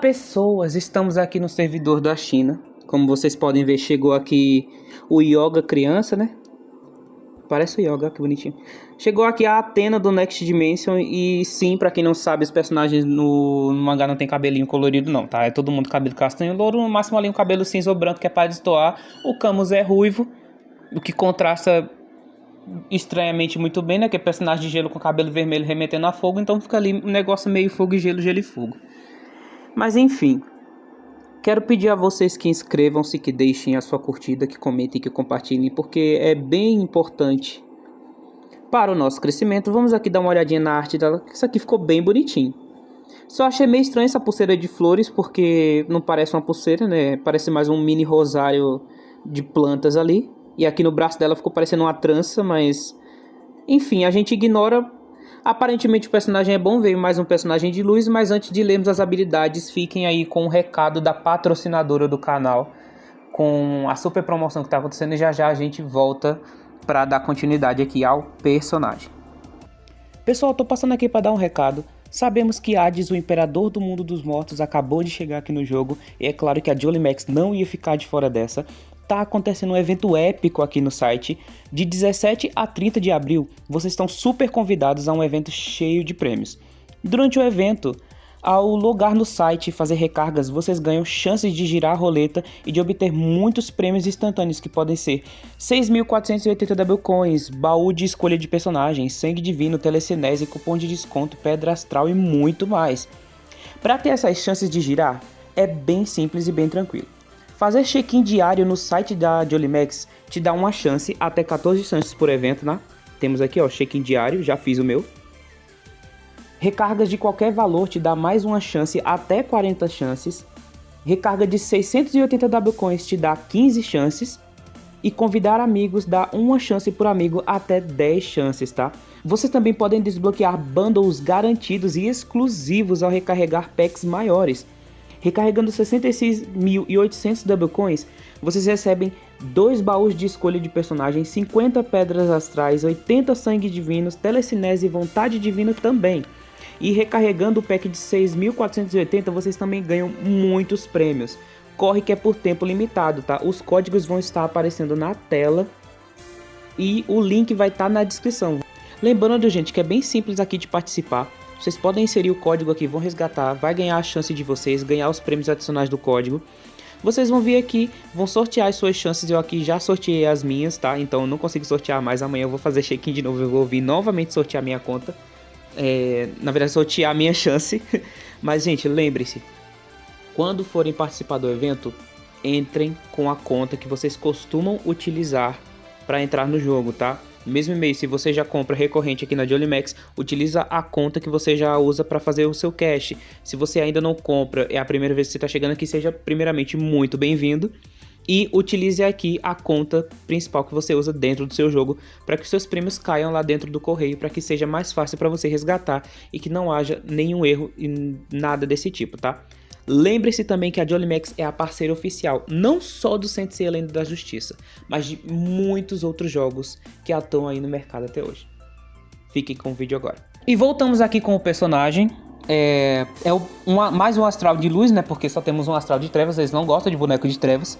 pessoas, estamos aqui no servidor da China. Como vocês podem ver, chegou aqui o Yoga criança, né? Parece o Yoga, que bonitinho. Chegou aqui a Athena do Next Dimension. E sim, pra quem não sabe, os personagens no mangá não tem cabelinho colorido não, tá? É todo mundo cabelo castanho louro, no máximo ali um cabelo cinza ou branco que é para destoar. O Camus é ruivo, o que contrasta estranhamente muito bem, né? Que é personagem de gelo com cabelo vermelho remetendo a fogo. Então fica ali um negócio meio fogo e gelo, gelo e fogo. Mas enfim, quero pedir a vocês que inscrevam-se, que deixem a sua curtida, que comentem, que compartilhem, porque é bem importante para o nosso crescimento. Vamos aqui dar uma olhadinha na arte dela, que isso aqui ficou bem bonitinho. Só achei meio estranho essa pulseira de flores, porque não parece uma pulseira, né? Parece mais um mini rosário de plantas ali. E aqui no braço dela ficou parecendo uma trança, mas enfim, a gente ignora. Aparentemente o personagem é bom, veio mais um personagem de luz, mas antes de lermos as habilidades, fiquem aí com o recado da patrocinadora do canal, com a super promoção que está acontecendo, e já já a gente volta para dar continuidade aqui ao personagem. Pessoal, tô passando aqui para dar um recado. Sabemos que Hades, o imperador do mundo dos mortos, acabou de chegar aqui no jogo, e é claro que a Jolimax não ia ficar de fora dessa. Tá acontecendo um evento épico aqui no site, de 17 a 30 de abril, vocês estão super convidados a um evento cheio de prêmios. Durante o evento, ao logar no site e fazer recargas, vocês ganham chances de girar a roleta e de obter muitos prêmios instantâneos que podem ser 6.480 Double Coins, baú de escolha de personagens, sangue divino, telecinese, cupom de desconto, pedra astral e muito mais. Para ter essas chances de girar, é bem simples e bem tranquilo. Fazer check-in diário no site da Jolimax te dá uma chance, até 14 chances por evento, né? Temos aqui, ó, check-in diário, já fiz o meu. Recargas de qualquer valor te dá mais uma chance, até 40 chances. Recarga de 680 W Coins te dá 15 chances. E convidar amigos dá uma chance por amigo, até 10 chances, tá? Vocês também podem desbloquear bundles garantidos e exclusivos ao recarregar packs maiores. Recarregando 66.800 Double Coins, vocês recebem 2 baús de escolha de personagem, 50 pedras astrais, 80 sangue divinos, telecinese e vontade divina também. E recarregando o pack de 6.480, vocês também ganham muitos prêmios. Corre que é por tempo limitado, tá? Os códigos vão estar aparecendo na tela e o link vai estar na descrição. Lembrando, gente, que é bem simples aqui de participar. Vocês podem inserir o código aqui, vão resgatar, vai ganhar a chance de vocês, ganhar os prêmios adicionais do código. Vocês vão vir aqui, vão sortear as suas chances, eu aqui já sorteei as minhas, tá? Então eu não consigo sortear mais, amanhã eu vou fazer check-in de novo, eu vou vir novamente sortear minha conta. Na verdade, sortear a minha chance. Mas, gente, lembre-se, quando forem participar do evento, entrem com a conta que vocês costumam utilizar para entrar no jogo, tá? Mesmo e-mail, se você já compra recorrente aqui na Jolimax, utiliza a conta que você já usa para fazer o seu cash. Se você ainda não compra, é a primeira vez que você está chegando aqui, seja primeiramente muito bem-vindo. E utilize aqui a conta principal que você usa dentro do seu jogo, para que os seus prêmios caiam lá dentro do correio, para que seja mais fácil para você resgatar e que não haja nenhum erro e nada desse tipo, tá? Lembre-se também que a Jolimax é a parceira oficial, não só do Sensei Além da Justiça, mas de muitos outros jogos que atuam aí no mercado até hoje. Fiquem com o vídeo agora. E voltamos aqui com o personagem. Mais um astral de luz, né? Porque só temos um astral de trevas, eles não gostam de boneco de trevas.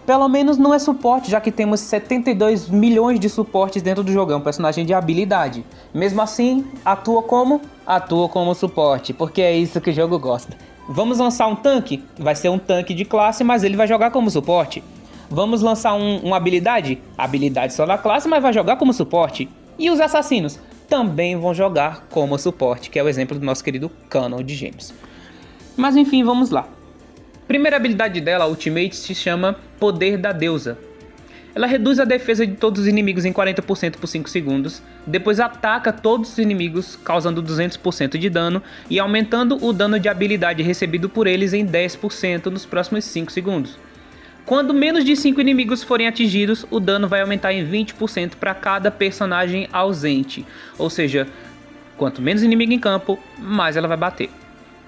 Pelo menos não é suporte, já que temos 72 milhões de suportes dentro do jogo. É um personagem de habilidade. Mesmo assim, atua como suporte, porque é isso que o jogo gosta. Vamos lançar um tanque? Vai ser um tanque de classe, mas ele vai jogar como suporte. Vamos lançar uma habilidade? Habilidade só da classe, mas vai jogar como suporte. E os assassinos? Também vão jogar como suporte, que é o exemplo do nosso querido Canon de Gêmeos. Mas enfim, vamos lá. Primeira habilidade dela, a Ultimate, se chama Poder da Deusa. Ela reduz a defesa de todos os inimigos em 40% por 5 segundos, depois ataca todos os inimigos, causando 200% de dano e aumentando o dano de habilidade recebido por eles em 10% nos próximos 5 segundos. Quando menos de 5 inimigos forem atingidos, o dano vai aumentar em 20% para cada personagem ausente, ou seja, quanto menos inimigo em campo, mais ela vai bater.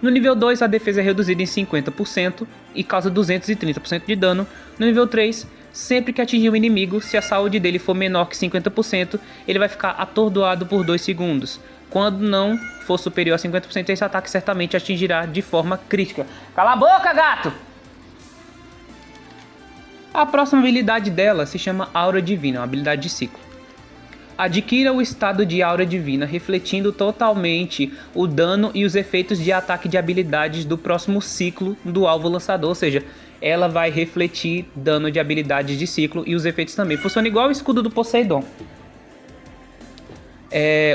No nível 2, a defesa é reduzida em 50% e causa 230% de dano. No nível 3, sempre que atingir o inimigo, se a saúde dele for menor que 50%, ele vai ficar atordoado por 2 segundos. Quando não for superior a 50%, esse ataque certamente atingirá de forma crítica. Cala a boca, gato! A próxima habilidade dela se chama Aura Divina, uma habilidade de ciclo. Adquira o estado de Aura Divina, refletindo totalmente o dano e os efeitos de ataque de habilidades do próximo ciclo do alvo lançador, ou seja, ela vai refletir dano de habilidades de ciclo e os efeitos também. Funciona igual o escudo do Poseidon.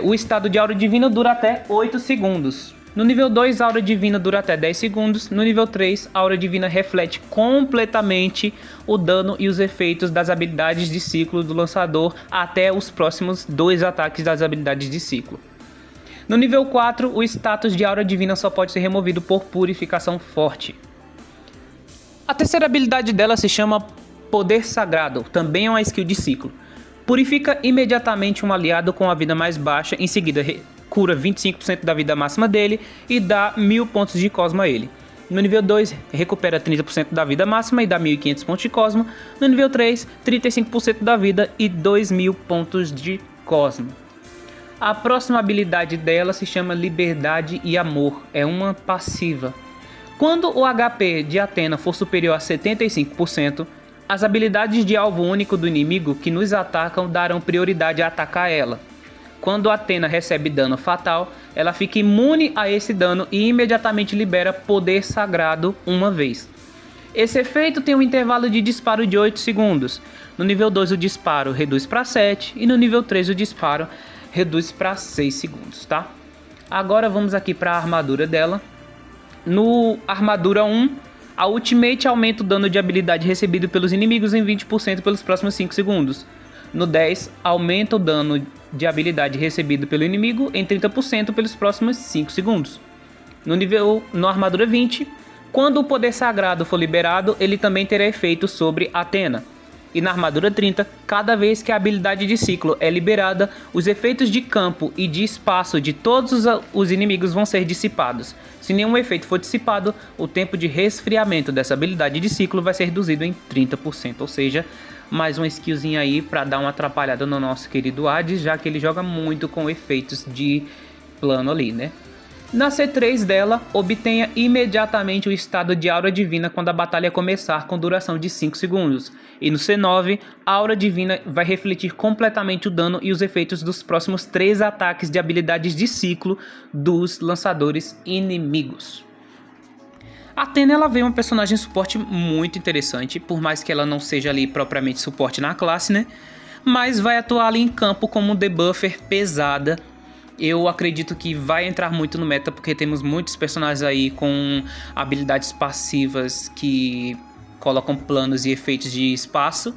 O estado de Aura Divina dura até 8 segundos. No nível 2, a Aura Divina dura até 10 segundos. No nível 3, a Aura Divina reflete completamente o dano e os efeitos das habilidades de ciclo do lançador até os próximos 2 ataques das habilidades de ciclo. No nível 4, o status de Aura Divina só pode ser removido por Purificação Forte. A terceira habilidade dela se chama Poder Sagrado, também é uma skill de ciclo. Purifica imediatamente um aliado com a vida mais baixa, em seguida cura 25% da vida máxima dele e dá 1000 pontos de cosmo a ele. No nível 2, recupera 30% da vida máxima e dá 1500 pontos de cosmo. No nível 3, 35% da vida e 2000 pontos de cosmo. A próxima habilidade dela se chama Liberdade e Amor, é uma passiva. Quando o HP de Athena for superior a 75%, as habilidades de alvo único do inimigo que nos atacam darão prioridade a atacar ela. Quando Athena recebe dano fatal, ela fica imune a esse dano e imediatamente libera Poder Sagrado uma vez. Esse efeito tem um intervalo de disparo de 8 segundos. No nível 2 o disparo reduz para 7 e no nível 3 o disparo reduz para 6 segundos, tá? Agora vamos aqui para a armadura dela. No armadura 1, a Ultimate aumenta o dano de habilidade recebido pelos inimigos em 20% pelos próximos 5 segundos. No 10, aumenta o dano de habilidade recebido pelo inimigo em 30% pelos próximos 5 segundos. No armadura 20, quando o poder sagrado for liberado, ele também terá efeito sobre Athena. E na armadura 30, cada vez que a habilidade de ciclo é liberada, os efeitos de campo e de espaço de todos os inimigos vão ser dissipados. Se nenhum efeito for dissipado, o tempo de resfriamento dessa habilidade de ciclo vai ser reduzido em 30%, ou seja, mais uma skillzinha aí para dar uma atrapalhada no nosso querido Hades, já que ele joga muito com efeitos de plano ali, né? Na C3 dela, obtenha imediatamente o estado de Aura Divina quando a batalha começar, com duração de 5 segundos. E no C9, a Aura Divina vai refletir completamente o dano e os efeitos dos próximos 3 ataques de habilidades de ciclo dos lançadores inimigos. A Athena, ela veio uma personagem suporte muito interessante, por mais que ela não seja ali propriamente suporte na classe, né? Mas vai atuar ali em campo como um debuffer pesada. Eu acredito que vai entrar muito no meta, porque temos muitos personagens aí com habilidades passivas que colocam planos e efeitos de espaço.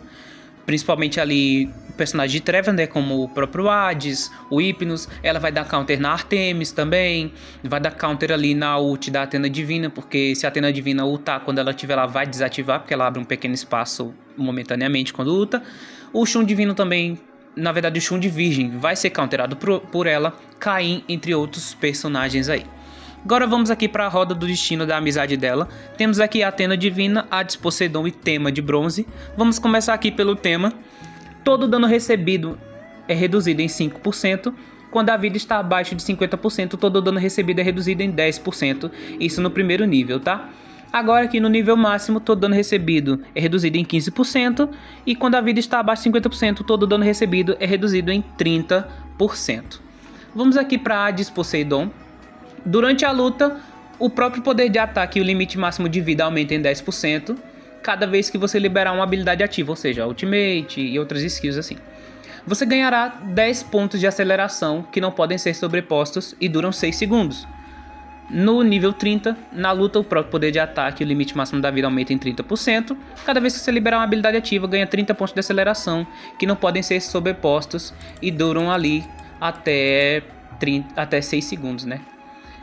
Principalmente ali o personagem de Trevor, né, como o próprio Hades, o Hypnos. Ela vai dar counter na Artemis também. Vai dar counter ali na ult da Athena Divina, porque se a Athena Divina ultar, quando ela estiver lá, vai desativar, porque ela abre um pequeno espaço momentaneamente quando ulta. O Shun Divino também... Na verdade, o Shun de Virgem vai ser counterado por ela, Caim, entre outros personagens aí. Agora vamos aqui para a roda do destino da amizade dela. Temos aqui a Athena Divina, Hades, Poseidon e Tema de bronze. Vamos começar aqui pelo Tema. Todo dano recebido é reduzido em 5%. Quando a vida está abaixo de 50%, todo dano recebido é reduzido em 10%. Isso no primeiro nível, tá? Agora aqui no nível máximo, todo dano recebido é reduzido em 15%, e quando a vida está abaixo de 50%, todo dano recebido é reduzido em 30%. Vamos aqui para Hades Poseidon. Durante a luta, o próprio poder de ataque e o limite máximo de vida aumenta em 10%, cada vez que você liberar uma habilidade ativa, ou seja, Ultimate e outras skills assim. Você ganhará 10 pontos de aceleração que não podem ser sobrepostos e duram 6 segundos. No nível 30, na luta, o próprio poder de ataque e o limite máximo da vida aumenta em 30%. Cada vez que você liberar uma habilidade ativa, ganha 30 pontos de aceleração, que não podem ser sobrepostos e duram ali até 6 segundos, né?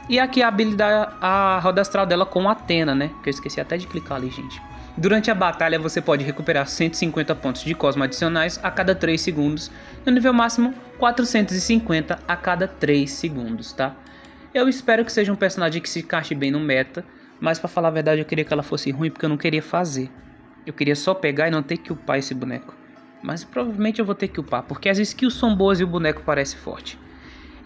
E aqui a habilidade, a roda astral dela com Athena, né? Que eu esqueci até de clicar ali, gente. Durante a batalha, você pode recuperar 150 pontos de cosmo adicionais a cada 3 segundos. No nível máximo, 450 a cada 3 segundos, tá? Eu espero que seja um personagem que se encaixe bem no meta, mas pra falar a verdade eu queria que ela fosse ruim porque eu não queria fazer. Eu queria só pegar e não ter que upar esse boneco. Mas provavelmente eu vou ter que upar, porque as skills são boas e o boneco parece forte.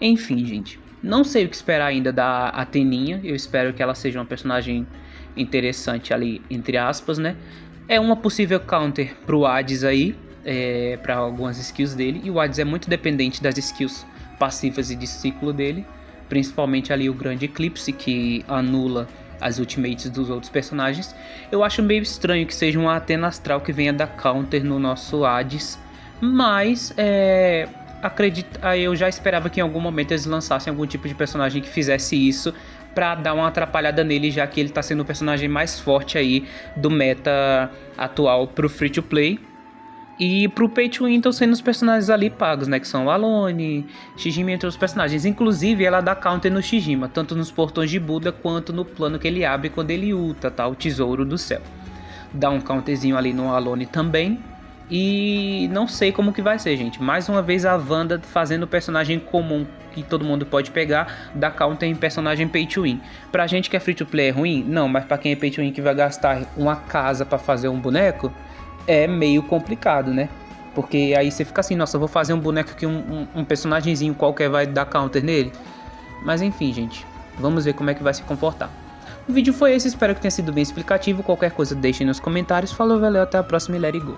Enfim, gente. Não sei o que esperar ainda da Ateninha. Eu espero que ela seja uma personagem interessante ali, entre aspas, né? É uma possível counter pro Hades aí, para algumas skills dele. E o Hades é muito dependente das skills passivas e de ciclo dele. Principalmente ali o Grande Eclipse, que anula as ultimates dos outros personagens. Eu acho meio estranho que seja uma Athena Astral que venha dar counter no nosso Hades. Mas, eu já esperava que em algum momento eles lançassem algum tipo de personagem que fizesse isso pra dar uma atrapalhada nele, já que ele tá sendo o personagem mais forte aí do meta atual pro free to play. E pro Pay to Win estão sendo os personagens ali pagos, né? Que são o Alone, Shijima, entre outros personagens. Inclusive, ela dá counter no Shijima, tanto nos portões de Buda quanto no plano que ele abre quando ele ulta, tá? O Tesouro do Céu. Dá um counterzinho ali no Alone também. E não sei como que vai ser, gente. Mais uma vez a Wanda fazendo o personagem comum que todo mundo pode pegar, dá counter em personagem Pay to Win. Pra gente que é free to play é ruim? Não, mas pra quem é Pay to Win que vai gastar uma casa pra fazer um boneco, é meio complicado, né? Porque aí você fica assim, nossa, eu vou fazer um boneco que um personagemzinho qualquer vai dar counter nele. Mas enfim, gente, vamos ver como é que vai se comportar. O vídeo foi esse, espero que tenha sido bem explicativo. Qualquer coisa deixem nos comentários. Falou, valeu, até a próxima e let it go.